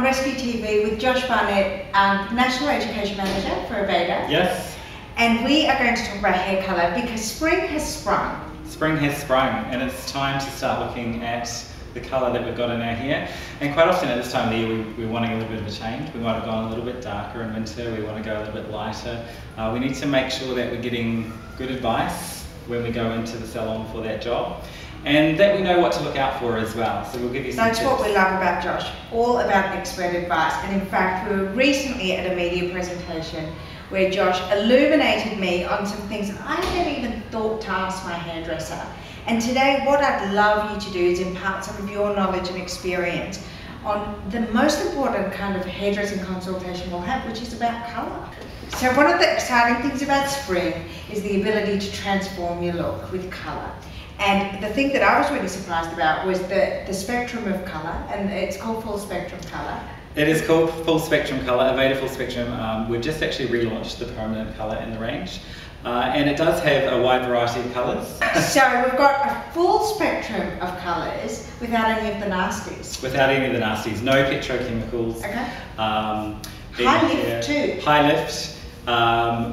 Rescu TV with Josh Barnett, National Education Manager for Aveda. Yes. And we are going to talk about hair colour because spring has sprung. Spring has sprung and it's time to start looking at the colour that we've got in our hair. And quite often at this time of the year we're wanting a little bit of a change. We might have gone a little bit darker in winter, we want to go a little bit lighter. We need to make sure that we're getting good advice when we go into the salon for that job. And that we know what to look out for as well. So we'll give you some That's tips. what we love about Josh, all about expert advice. And in fact, we were recently at a media presentation where Josh illuminated me on some things that I never even thought to ask my hairdresser. And today, what I'd love you to do is impart some of your knowledge and experience on the most important kind of hairdressing consultation we'll have, which is about colour. So one of the exciting things about spring is the ability to transform your look with colour. And the thing that I was really surprised about was the spectrum of colour, and it's called full spectrum colour. It is called full spectrum colour, Aveda full spectrum. We've just actually relaunched the permanent colour in the range. And it does have a wide variety of colours. So we've got a full spectrum of colours without any of the nasties. Without any of the nasties, no petrochemicals. Okay. High lift too. High lift.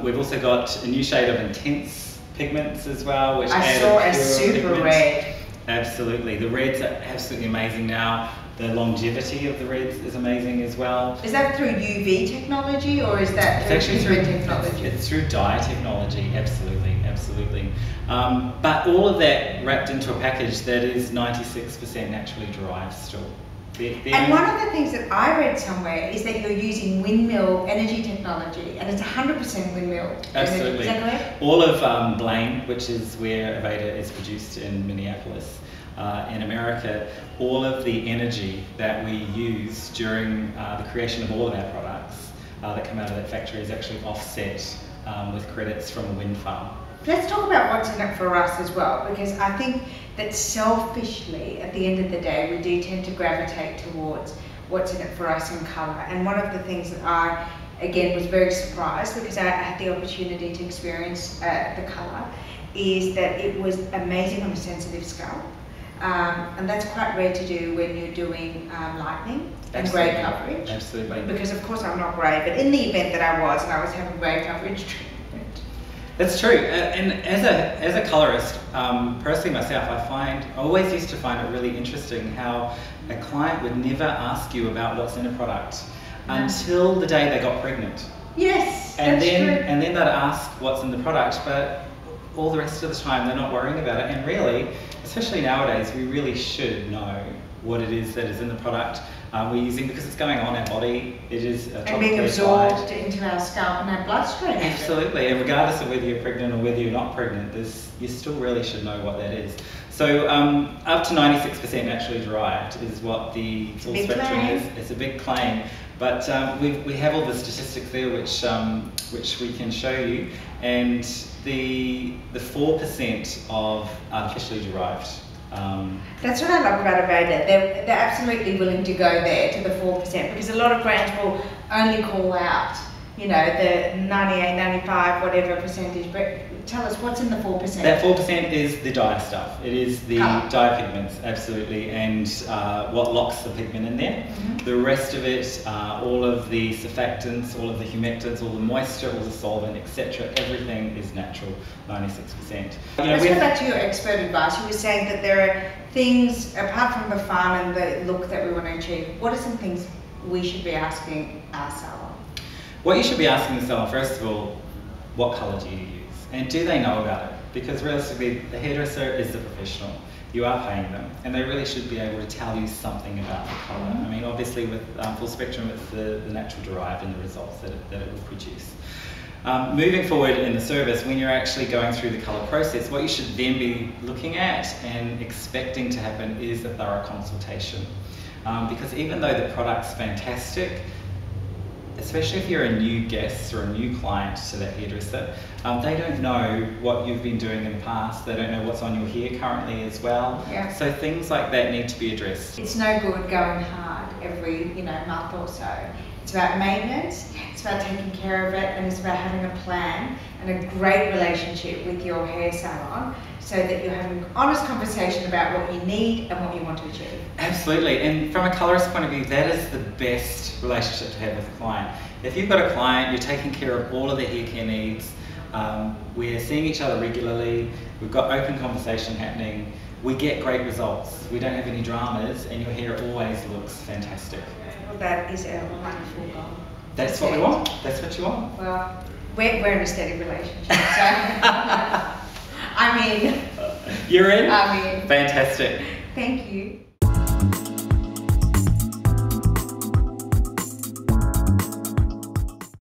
We've also got a new shade of intense pigments as well, which I saw a super red. Absolutely, the reds are absolutely amazing now. The longevity of the reds is amazing as well. Is that through UV technology or is that through pigment technology? It's through dye technology, absolutely, absolutely. But all of that wrapped into a package that is 96% naturally derived still. And one of the things that I read somewhere is that you're using windmill energy technology, and it's 100% windmill. Absolutely. Is that correct? All of Blaine, which is where Aveda is produced in Minneapolis, in America, all of the energy that we use during the creation of all of our products that come out of that factory is actually offset with credits from a wind farm. Let's talk about what's in it for us as well, because I think that selfishly, at the end of the day, we do tend to gravitate towards what's in it for us in colour. And one of the things that I, again, was very surprised because I had the opportunity to experience the colour, is that it was amazing on a sensitive scalp. And that's quite rare to do when you're doing lightening and grey coverage. Absolutely. Because of course I'm not grey, but in the event that I was and I was having grey coverage treatment. That's true, and as a colourist, personally myself, I always used to find it really interesting how a client would never ask you about what's in a product until the day they got pregnant. Yes, and that's then true. And then they'd ask what's in the product, but all the rest of the time they're not worrying about it. And really, especially nowadays, we really should know what it is that is in the product we're using, because it's going on our body. It is and being absorbed into our scalp and our bloodstream. Absolutely, and regardless of whether you're pregnant or whether you're not pregnant, you still really should know what that is. So up to 96% naturally derived is what the full spectrum is. It's a big claim, but we have all the statistics there which we can show you, and the 4% of artificially derived. That's what I love about Aveda. They're absolutely willing to go there to the 4%, because a lot of brands will only call out, you know, the 98, 95, whatever percentage. But tell us, what's in the 4%? That 4% is the dye stuff. It is the dye pigments, absolutely, and what locks the pigment in there. Mm-hmm. The rest of it, all of the surfactants, all of the humectants, all the moisture, all the solvent, etc., everything is natural, 96%. Let's go back to your expert advice. You were saying that there are things, apart from the fun and the look that we want to achieve, what are some things we should be asking our salon? What you should be asking the salon, first of all, what colour do you use? And do they know about it? Because realistically, the hairdresser is the professional. You are paying them, and they really should be able to tell you something about the colour. I mean, obviously with full spectrum, it's the natural derived and the results that it will produce. Moving forward in the service, when you're actually going through the colour process, what you should then be looking at and expecting to happen is a thorough consultation. Because even though the product's fantastic, especially if you're a new guest or a new client to that hairdresser, they don't know what you've been doing in the past. They don't know what's on your hair currently as well. Yeah. So things like that need to be addressed. It's no good going hard every month or so. It's about maintenance, it's about taking care of it, and it's about having a plan and a great relationship with your hair salon so that you're having an honest conversation about what you need and what you want to achieve. Absolutely, and from a colorist point of view, that is the best relationship to have with a client. If you've got a client, you're taking care of all of their hair care needs, we're seeing each other regularly, we've got open conversation happening, we get great results, we don't have any dramas, and your hair always looks fantastic. Well, that is our wonderful goal. That's what we want, that's what you want. Well, we're in a steady relationship, so I'm in. You're in? I'm in. Fantastic. Thank you.